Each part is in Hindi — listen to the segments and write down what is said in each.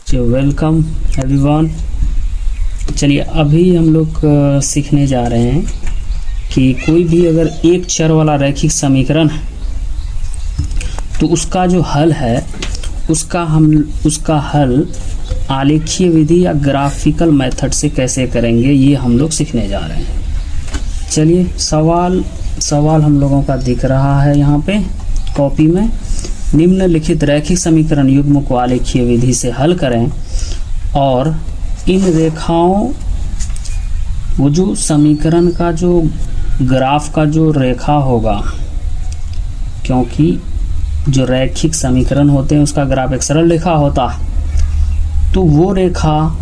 जो वेलकम एवरीवन। चलिए अभी हम लोग सीखने जा रहे हैं कि कोई भी अगर एक चर वाला रैखिक समीकरण है तो उसका जो हल है उसका हल आलेखीय विधि या ग्राफिकल मेथड से कैसे करेंगे, ये हम लोग सीखने जा रहे हैं। चलिए सवाल हम लोगों का दिख रहा है यहाँ पे कॉपी में। निम्नलिखित रैखिक समीकरण युग्म को आलेखीय विधि से हल करें और इन रेखाओं वो जो समीकरण का जो ग्राफ का जो रेखा होगा, क्योंकि जो रैखिक समीकरण होते हैं उसका ग्राफ एक सरल रेखा होता है, तो वो रेखा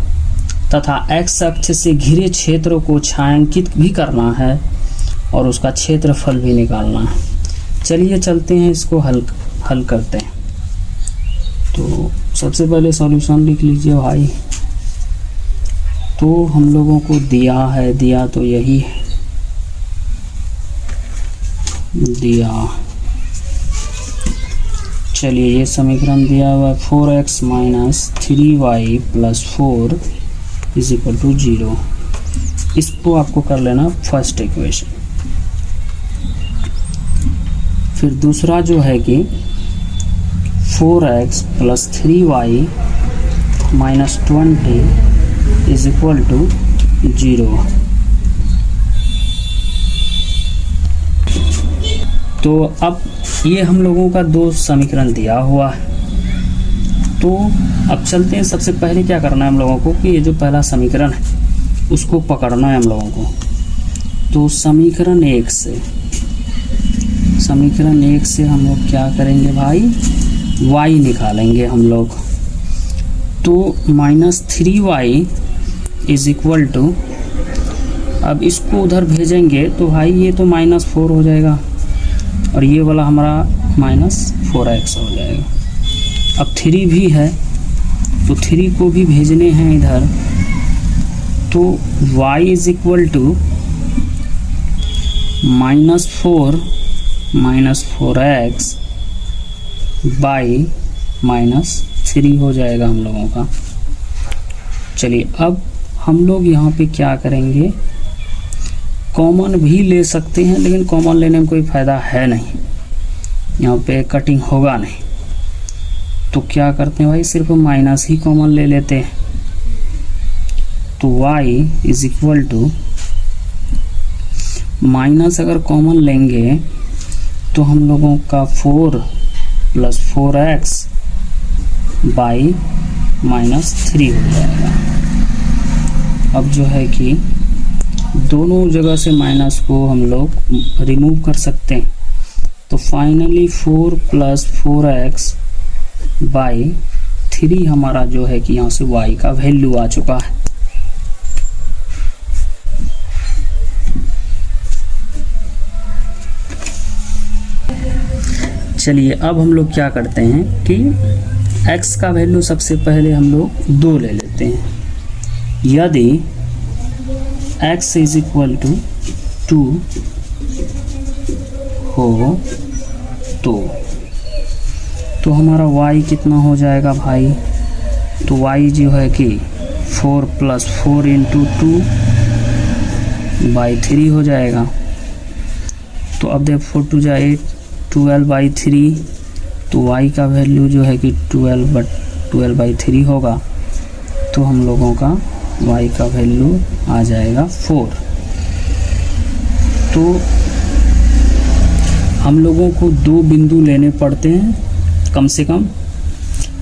तथा एक्स अक्ष से घिरे क्षेत्र को छायांकित भी करना है और उसका क्षेत्रफल भी निकालना है। चलिए चलते हैं, इसको हल करते हैं। तो सबसे पहले सॉल्यूशन लिख लीजिए भाई। तो हम लोगों को दिया तो यही है, दिया। चलिए ये समीकरण दिया हुआ 4x minus 3y plus 4 is equal to 0। इसको आपको कर लेना फर्स्ट इक्वेशन। फिर दूसरा जो है कि 4x plus 3y minus 20 is equal to 0। तो अब ये हम लोगों का दो समीकरण दिया हुआ है। तो अब चलते हैं, सबसे पहले क्या करना है हम लोगों को कि ये जो पहला समीकरण है उसको पकड़ना है हम लोगों को। तो समीकरण एक से हम लोग क्या करेंगे भाई, y निकालेंगे हम लोग। तो minus 3y is equal to, अब इसको उधर भेजेंगे तो भाई ये तो माइनस 4 हो जाएगा और ये वाला हमारा माइनस 4x हो जाएगा। अब 3 भी है तो 3 को भी भेजने हैं इधर। तो y is equal to minus 4x by minus 3 हो जाएगा हम लोगों का। चलिए अब हम लोग यहाँ पे क्या करेंगे, कॉमन भी ले सकते हैं, लेकिन कॉमन लेने में कोई फ़ायदा है नहीं, यहाँ पे कटिंग होगा नहीं। तो क्या करते हैं भाई, सिर्फ माइनस ही कॉमन ले लेते हैं। तो y is equal to minus अगर कॉमन लेंगे तो हम लोगों का 4 प्लस 4x बाई माइनस 3 हो जाएगा। अब जो है कि दोनों जगह से माइनस को हम लोग रिमूव कर सकते हैं। तो फाइनली 4 प्लस 4x बाई 3 हमारा जो है कि यहाँ से y का वैल्यू आ चुका है। चलिए अब हम लोग क्या करते हैं कि x का वैल्यू सबसे पहले हम लोग 2 ले लेते हैं। यदि x इज इक्वल टू 2 हो तो हमारा y कितना हो जाएगा भाई, तो y जो है कि 4 प्लस 4 इंटू 2 बाई 3 हो जाएगा। तो अब देख 4 2 जा 8, 12 बाई 3, तो y का वैल्यू जो है कि 12 बाई 3 होगा। तो हम लोगों का y का वैल्यू आ जाएगा 4। तो हम लोगों को 2 बिंदु लेने पड़ते हैं कम से कम,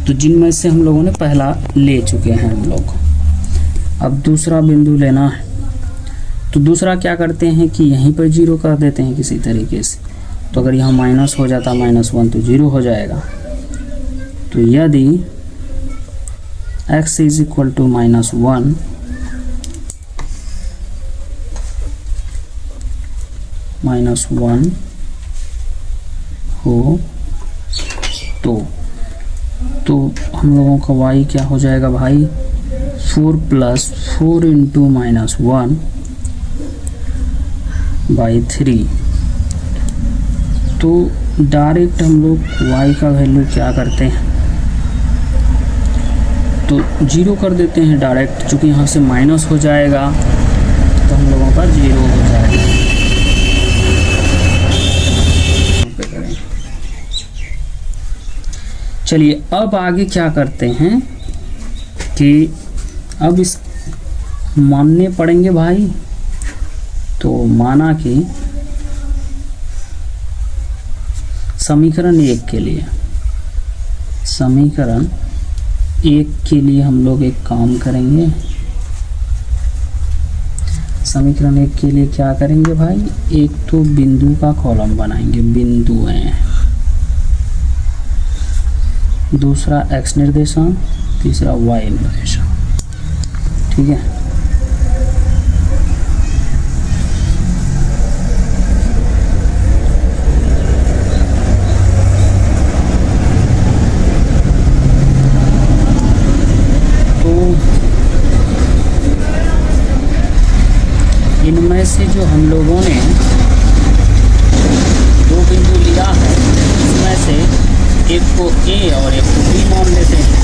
तो जिनमें से हम लोगों ने पहला ले चुके हैं हम लोग। अब दूसरा बिंदु लेना है, तो दूसरा क्या करते हैं कि यहीं पर 0 कर देते हैं किसी तरीके से। तो अगर यहाँ माइनस हो जाता -1 तो 0 हो जाएगा। तो यदि x इज इक्वल टू -1 हो तो हम लोगों का y क्या हो जाएगा भाई, 4 प्लस 4 इंटू -1 बाई 3। तो डायरेक्ट हम लोग y का वैल्यू क्या करते हैं, तो 0 कर देते हैं डायरेक्ट, चूँकि यहाँ से माइनस हो जाएगा तो हम लोगों का 0 हो जाएगा। चलिए अब आगे क्या करते हैं कि अब इस मानने पड़ेंगे भाई। तो माना कि समीकरण 1 के लिए, समीकरण 1 के लिए हम लोग एक काम करेंगे। समीकरण 1 के लिए क्या करेंगे भाई, एक तो बिंदु का कॉलम बनाएंगे, बिंदु हैं, दूसरा x निर्देशांक, तीसरा y निर्देशांक, ठीक है। इनमें से जो हम लोगों ने 2 बिंदु लिया है उसमें से एक को A और एक को B मान लेते हैं।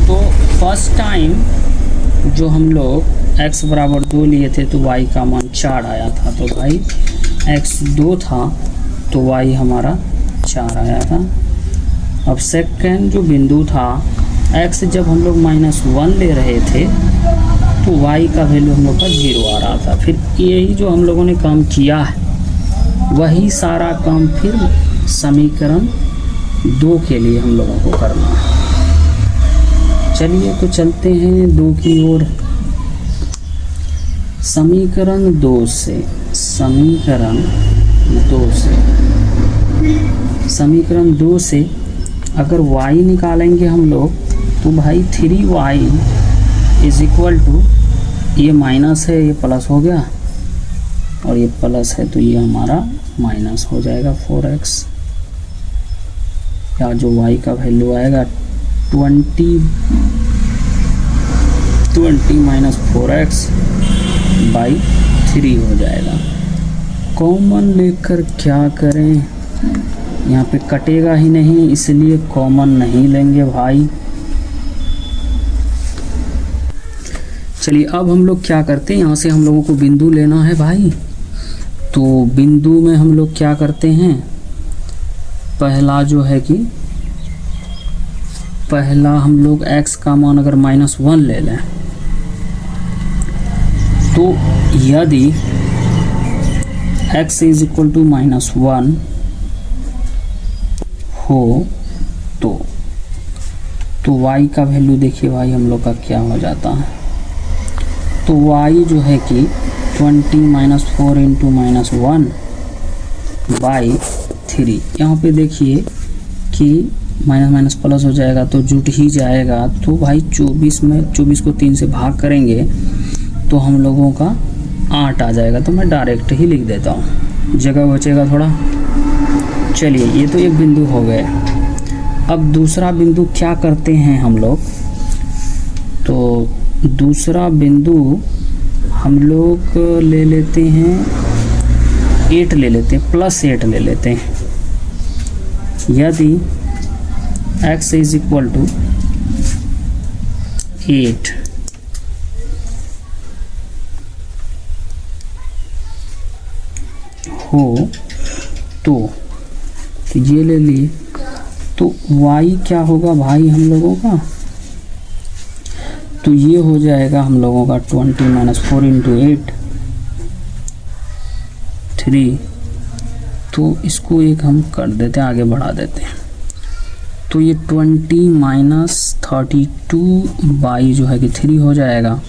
तो फर्स्ट टाइम जो हम लोग x बराबर 2 लिए थे तो y का मान 4 आया था, तो भाई x 2 था तो y हमारा 4 आया था। अब सेकंड जो बिंदु था, x जब हम लोग -1 ले रहे थे तो y का वैल्यू हम लोग का 0 आ रहा था। फिर यही जो हम लोगों ने काम किया है वही सारा काम फिर समीकरण 2 के लिए हम लोगों को करना है। चलिए तो चलते हैं 2 की ओर। समीकरण 2 से, समीकरण 2 से अगर y निकालेंगे हम लोग तो भाई 3y इज इक्वल टू, ये माइनस है ये प्लस हो गया और ये प्लस है तो ये हमारा माइनस हो जाएगा 4x, या जो y का वैल्यू आएगा 20 माइनस 4x बाई 3 हो जाएगा। कॉमन लेकर क्या करें, यहाँ पे कटेगा ही नहीं इसलिए कॉमन नहीं लेंगे भाई। चलिए अब हम लोग क्या करते हैं, यहाँ से हम लोगों को बिंदु लेना है भाई। तो बिंदु में हम लोग क्या करते हैं, पहला जो है कि पहला हम लोग x का मान अगर -1 ले लें तो यदि x इज इक्वल टू -1 हो तो y का वैल्यू देखिए भाई हम लोग का क्या हो जाता है। तो y जो है कि 20 माइनस 4 इंटू -1 बाई 3, यहाँ पे देखिए कि माइनस प्लस हो जाएगा तो जुट ही जाएगा। तो भाई 24 में 24 को 3 से भाग करेंगे तो हम लोगों का 8 आ जाएगा। तो मैं डायरेक्ट ही लिख देता हूँ, जगह बचेगा थोड़ा। चलिए ये तो एक बिंदु हो गए। अब दूसरा बिंदु क्या करते हैं हम लोग, तो दूसरा बिंदु हम लोग ले लेते हैं 8 ले लेते हैं, +8 ले लेते हैं। यदि x इज इक्वल टू 8 हो तो ये ले लिए, तो y क्या होगा भाई हम लोगों का, तो ये हो जाएगा हम लोगों का 20 माइनस 4 इंटू 8 3। तो इसको एक हम कर देते हैं, आगे बढ़ा देते हैं। तो ये 20 माइनस 32 बाई जो है कि 3 हो जाएगा।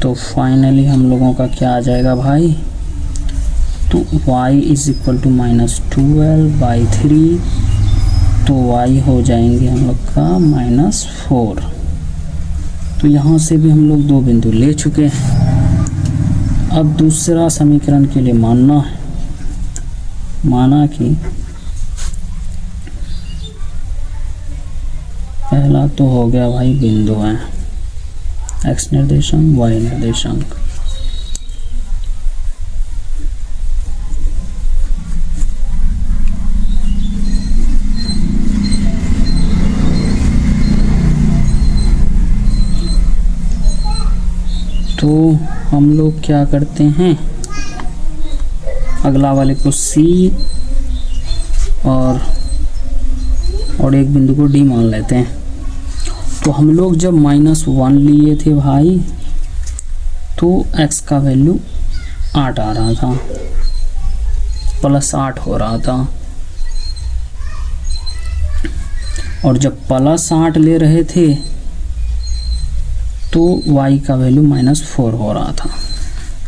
तो फाइनली हम लोगों का क्या आ जाएगा भाई, तो y is equal to -12 by 3, तो y हो जाएंगे हम लोग का -4। तो यहाँ से भी हम लोग 2 बिंदु ले चुके हैं। अब दूसरा समीकरण के लिए मानना है, माना कि पहला तो हो गया भाई बिंदु है, x निर्देशांक y निर्देशांक। तो हम लोग क्या करते हैं, अगला वाले को C और एक बिंदु को D मान लेते हैं। तो हम लोग जब -1 लिए थे भाई, तो x का वैल्यू 8 आ रहा था, +8 हो रहा था। और जब +8 ले रहे थे तो y का वैल्यू -4 हो रहा था।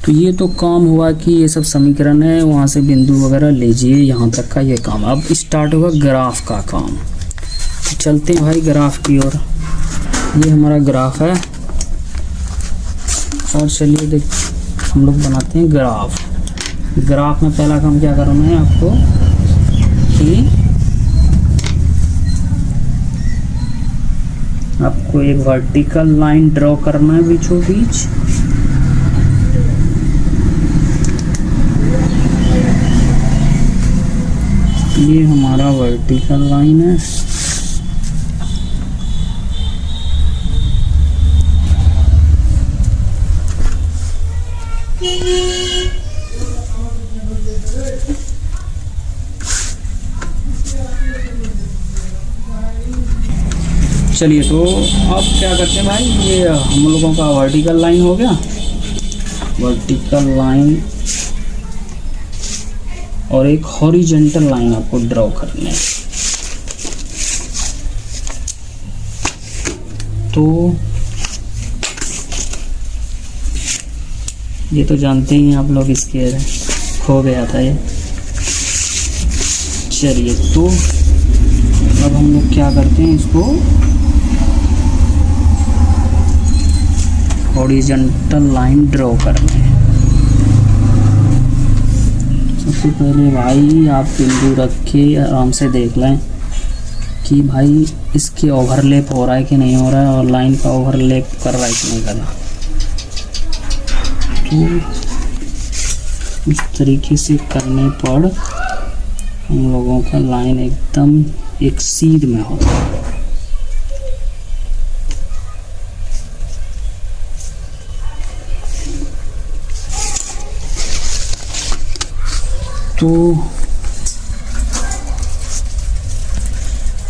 तो ये तो काम हुआ कि ये सब समीकरण है, वहाँ से बिंदु वगैरह लीजिए, यहाँ तक का ये काम। अब स्टार्ट होगा ग्राफ का काम। तो चलते हैं भाई ग्राफ की ओर। ये हमारा ग्राफ है और चलिए देख हम लोग बनाते हैं ग्राफ। ग्राफ में पहला काम क्या करना है आपको कि आपको एक वर्टिकल लाइन ड्रॉ करना है बीचों बीच। ये हमारा वर्टिकल लाइन है। चलिए तो अब क्या करते हैं भाई, ये हम लोगों का वर्टिकल लाइन हो गया। वर्टिकल लाइन और एक हॉरिजॉन्टल लाइन आपको ड्रॉ करना है। तो ये तो जानते ही हैं आप लोग, इसके खो गया था ये। चलिए तो अब हम लोग क्या करते हैं, इसको हॉरिजॉन्टल लाइन ड्रॉ करना है। सबसे पहले भाई आप बिंदु रख के आराम से देख लें कि भाई इसके ओवरलैप हो रहा है कि नहीं हो रहा है, और लाइन का ओवरलैप कर रहा है कि नहीं कर रहा। तो इस तरीके से करने पर हम लोगों का लाइन एकदम एक सीध में होता है। तो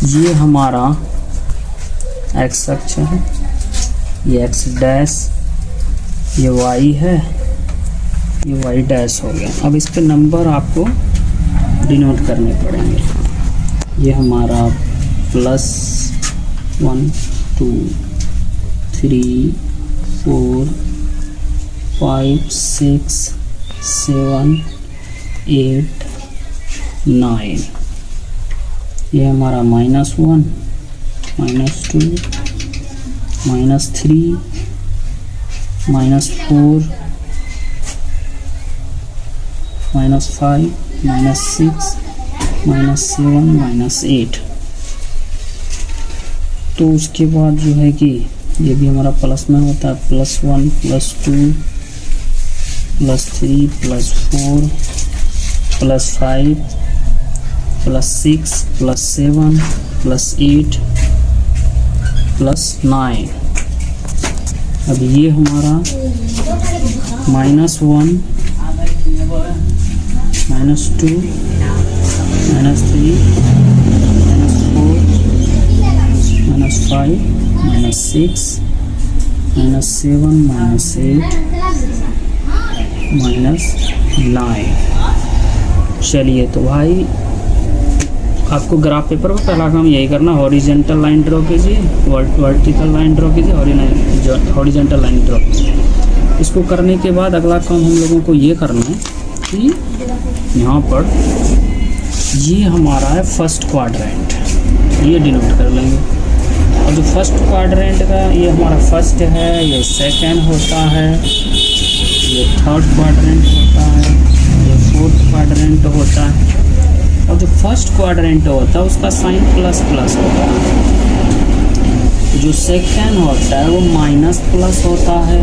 ये हमारा x अक्ष है, ये x डैश, ये y है, ये y डैश हो गया। अब इस पे नंबर आपको डिनोट करने पड़ेंगे। ये हमारा +1 2 3 4 5 6 7 8 9। ये हमारा -1 -2 -3 -4 -5 -6 -7 -8। तो उसके बाद जो है कि ये भी हमारा प्लस में होता है, +1 +2 +3 +4 +5 +6 +7 +8 +9। अब ये हमारा -1 -2 -3 -4 -5 -6 -7 -8 -9। चलिए तो भाई आपको ग्राफ पेपर पर पहला काम यही करना, हॉरिजॉन्टल लाइन ड्रॉ कीजिए, वर्टिकल लाइन ड्रॉ कीजिए, हॉरिजॉन्टल लाइन ड्रॉ। इसको करने के बाद अगला काम हम लोगों को ये करना है कि यहाँ पर ये हमारा है फर्स्ट क्वाड्रेंट, ये डिनोट कर लेंगे। और जो फर्स्ट क्वाड्रेंट का ये हमारा फर्स्ट है, ये सेकंड होता है, ये थर्ड क्वाड्रेंट होता है, ये फोर्थ क्वाड्रेंट होता है। और जो फर्स्ट क्वाड्रेंट होता है उसका साइन ++ होता है। जो सेकंड होता है वो -+ होता है,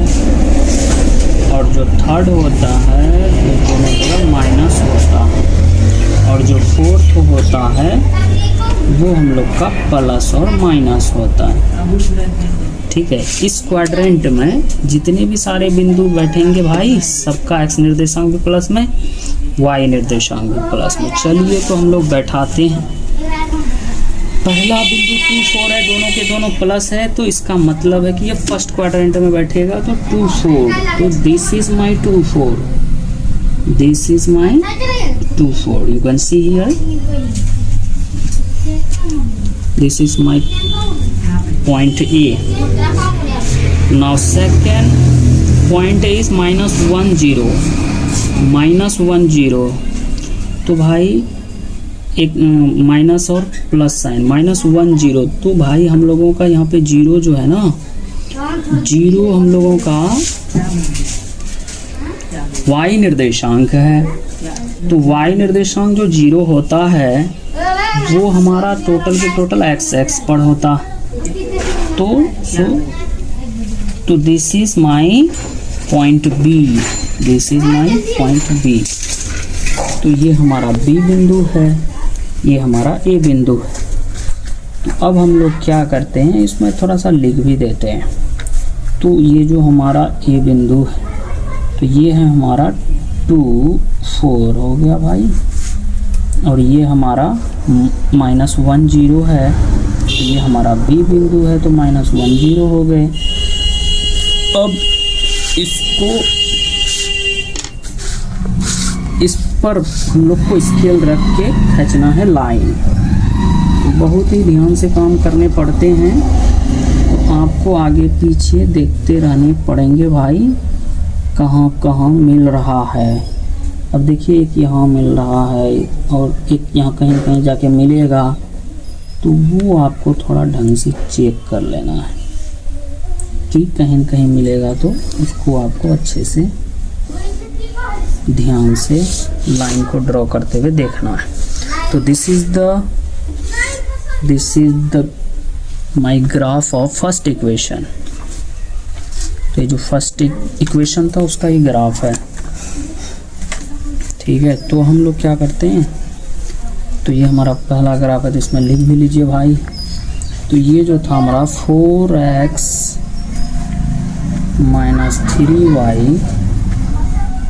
और जो थर्ड होता है वो दोनों तरफ माइनस होता है, और जो फोर्थ होता है वो हम लोग का प्लस और माइनस होता है। ठीक है। इस क्वाड्रेंट में जितने भी सारे बिंदु बैठेंगे भाई, सबका एक्स निर्देशांक भी प्लस में, वाई निर्देशांक भी प्लस में। चलिए तो हम लोग बैठाते हैं। पहला बिंदु 2 4 है, दोनों के दोनों प्लस है, तो इसका मतलब है कि ये फर्स्ट क्वाड्रेंट में बैठेगा, तो 2 4। तो this is my 2 4, this is my 2 4। You can see here, this is my point A. Now second point is -1 0, -1 0। तो भाई एक माइनस और प्लस साइन, -1 0। तो भाई हम लोगों का यहाँ पे जीरो जो है ना, जीरो हम लोगों का y निर्देशांक है। तो y निर्देशांक जो जीरो होता है वो हमारा टोटल के टोटल x पर होता। तो this is my point B, this is my point B. तो ये हमारा बी बिंदु है, ये हमारा ए बिंदु है। तो अब हम लोग क्या करते हैं, इसमें थोड़ा सा लिख भी देते हैं। तो ये जो हमारा ए बिंदु है, तो ये है हमारा 2 4 हो गया भाई, और ये हमारा -1 0 है। तो ये हमारा बी बिंदु है, तो -1 0 हो गए। अब इसको इस पर हम लोग को स्केल रख के खींचना है लाइन। तो बहुत ही ध्यान से काम करने पड़ते हैं, तो आपको आगे पीछे देखते रहने पड़ेंगे भाई, कहाँ कहाँ मिल रहा है। अब देखिए एक यहाँ मिल रहा है और एक यहाँ कहीं कहीं जाके मिलेगा, तो वो आपको थोड़ा ढंग से चेक कर लेना है कि कहीं न कहीं मिलेगा, तो उसको आपको अच्छे से ध्यान से लाइन को ड्रॉ करते हुए देखना है। तो this is the my graph of first equation. तो ये जो फर्स्ट इक्वेशन था उसका ये ग्राफ है, ठीक है। तो हम लोग क्या करते हैं, तो ये हमारा पहला ग्राफ है, तो इसमें लिख भी लीजिए भाई। तो ये जो था हमारा 4x - 3y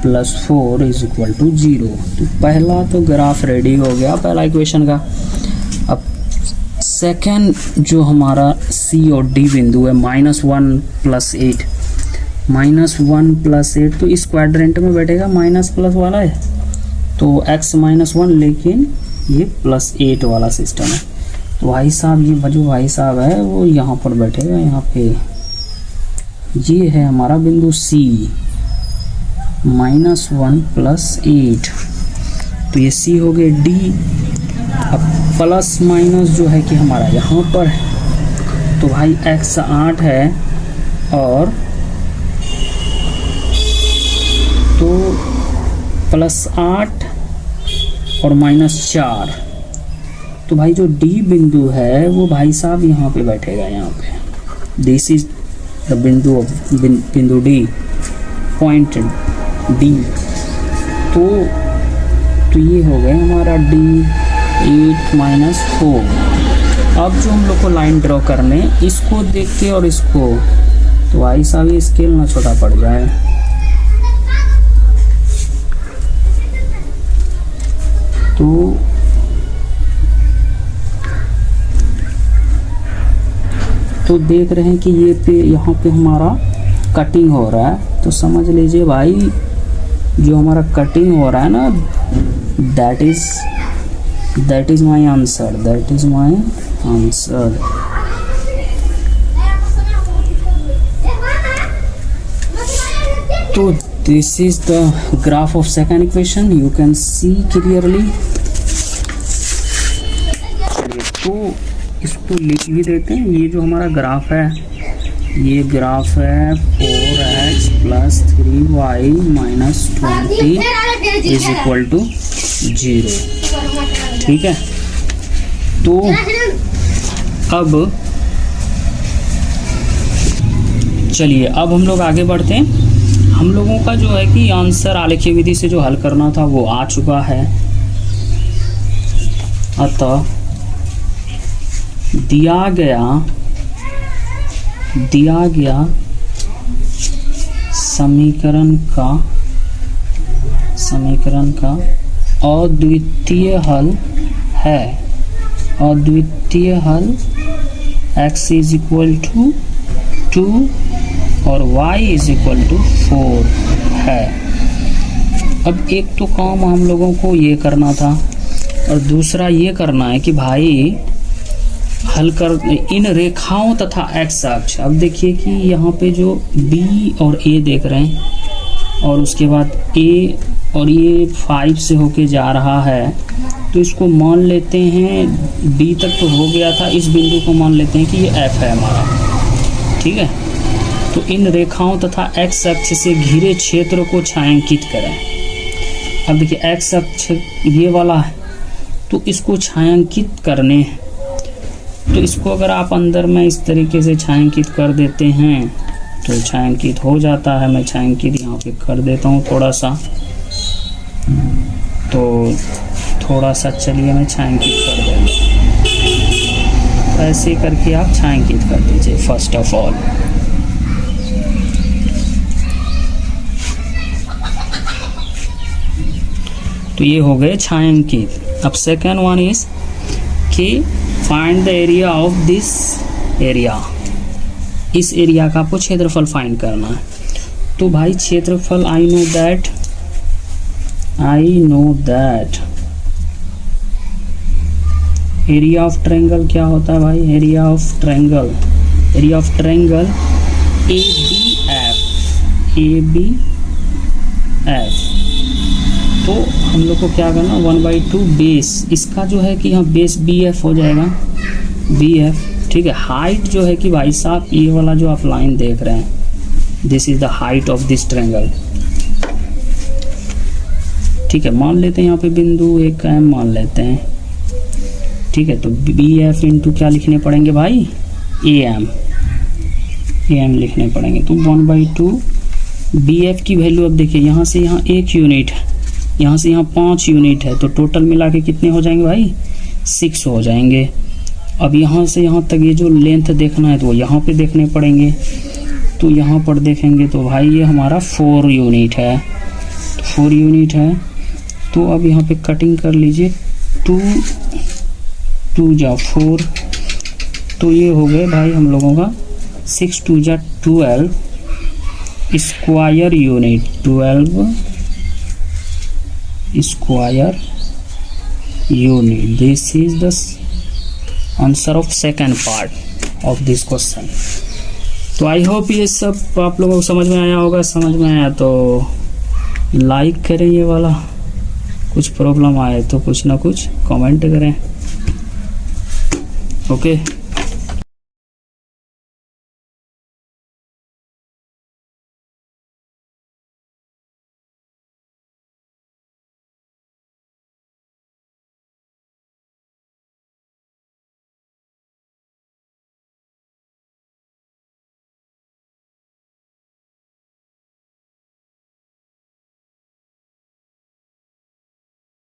+ 4 = 0। तो पहला तो ग्राफ रेडी हो गया, पहला इक्वेशन का। अब सेकेंड जो हमारा सी और डी बिंदु है, -1 + 8, -1 + 8, तो इस क्वाड्रेंट में बैठेगा, माइनस प्लस वाला है, तो x -1, लेकिन ये +8 वाला सिस्टम है। तो भाई साहब ये जो भाई साहब है वो यहाँ पर बैठेगा, यहाँ पे। ये है हमारा बिंदु C, -1 + 8। तो ये C हो गए D। अब प्लस माइनस जो है कि हमारा यहाँ पर है, तो भाई x 8 है, और तो +8 और -4। तो भाई जो D बिंदु है वो भाई साहब यहाँ पे बैठेगा, यहाँ पे। दिस इज द बिंदु D, पॉइंट D। तो ये हो गया हमारा D 8 - 4। अब जो हम लोग को लाइन ड्रॉ करने, इसको देख के और इसको, तो भाई साहब ये स्केल ना छोटा पड़ जाए। तो देख रहे हैं कि ये पे यहाँ पे हमारा कटिंग हो रहा है, तो समझ लीजिए भाई जो हमारा कटिंग हो रहा है ना, that is my answer, that is my answer. तो this is the graph of second equation, you can see clearly. तो इसको लिख भी देते हैं। ये जो हमारा ग्राफ है, ये ग्राफ है 4x + 3y - 20 = 0, ठीक है। तो अब चलिए, अब हम लोग आगे बढ़ते हैं। हम लोगों का जो है कि आंसर आलेखीय विधि से जो हल करना था वो आ चुका है। अतः दिया गया दिया गया समीकरण का अद्वितीय हल है, अद्वितीय हल x इज इक्वल टू 2 और y इज इक्वल टू 4 है। अब एक तो काम हम लोगों को ये करना था और दूसरा ये करना है कि भाई हल कर इन रेखाओं तथा x अक्ष। अब देखिए कि यहाँ पे जो b और a देख रहे हैं और उसके बाद a और ये 5 से होके जा रहा है, तो इसको मान लेते हैं b तक तो हो गया था, इस बिंदु को मान लेते हैं कि ये f है हमारा, ठीक है। तो इन रेखाओं तथा x अक्ष से घिरे क्षेत्र को छायांकित करें। अब देखिए x अक्ष ये वाला है, तो इसको छायांकित करने, तो इसको अगर आप अंदर में इस तरीके से छायांकित कर देते हैं तो छायांकित हो जाता है। मैं छायांकित यहाँ पे कर देता हूँ थोड़ा सा, तो थोड़ा सा चलिए मैं छायांकित कर दूँगा। तो ऐसे करके आप छायांकित कर दीजिए फर्स्ट ऑफ ऑल। तो ये हो गए छायांकित। अब सेकेंड वन इज कि find the area of this area, इस एरिया का आपको क्षेत्रफल फाइंड करना है। तो भाई क्षेत्रफल I know that area of triangle क्या होता है भाई, एरिया ऑफ ट्रायंगल ABF। तो हम लोग को क्या करना, 1/2 बेस, इसका जो है कि यहाँ बेस BF हो जाएगा, BF, ठीक है। हाइट जो है कि भाई साहब ये वाला जो आप लाइन देख रहे हैं, this is the height of this triangle, ठीक है। मान लेते हैं यहाँ पे बिंदु एक M मान लेते हैं, ठीक है। तो BF इंटू क्या लिखने पड़ेंगे भाई, AM लिखने पड़ेंगे। तो 1/2 BF की वैल्यू, अब देखिए यहाँ से यहाँ 1 यूनिट है, यहाँ से यहाँ 5 यूनिट है, तो टोटल मिला के कितने हो जाएंगे भाई, 6 हो जाएंगे। अब यहाँ से यहाँ तक ये जो लेंथ देखना है तो यहाँ पे देखने पड़ेंगे, तो यहाँ पर देखेंगे तो भाई ये हमारा 4 यूनिट है, 4 यूनिट है। तो अब यहाँ पे कटिंग कर लीजिए, 2 जा 4, तो ये हो गए भाई हम लोगों का 6 2 जा 12 square unit, 12 square unit. This is the answer of second part of this question. तो आई होप ये सब आप लोगों को समझ में आया होगा। समझ में आया तो लाइक करें, ये वाला कुछ प्रॉब्लम आए तो कुछ ना कुछ कमेंट करें। ओके।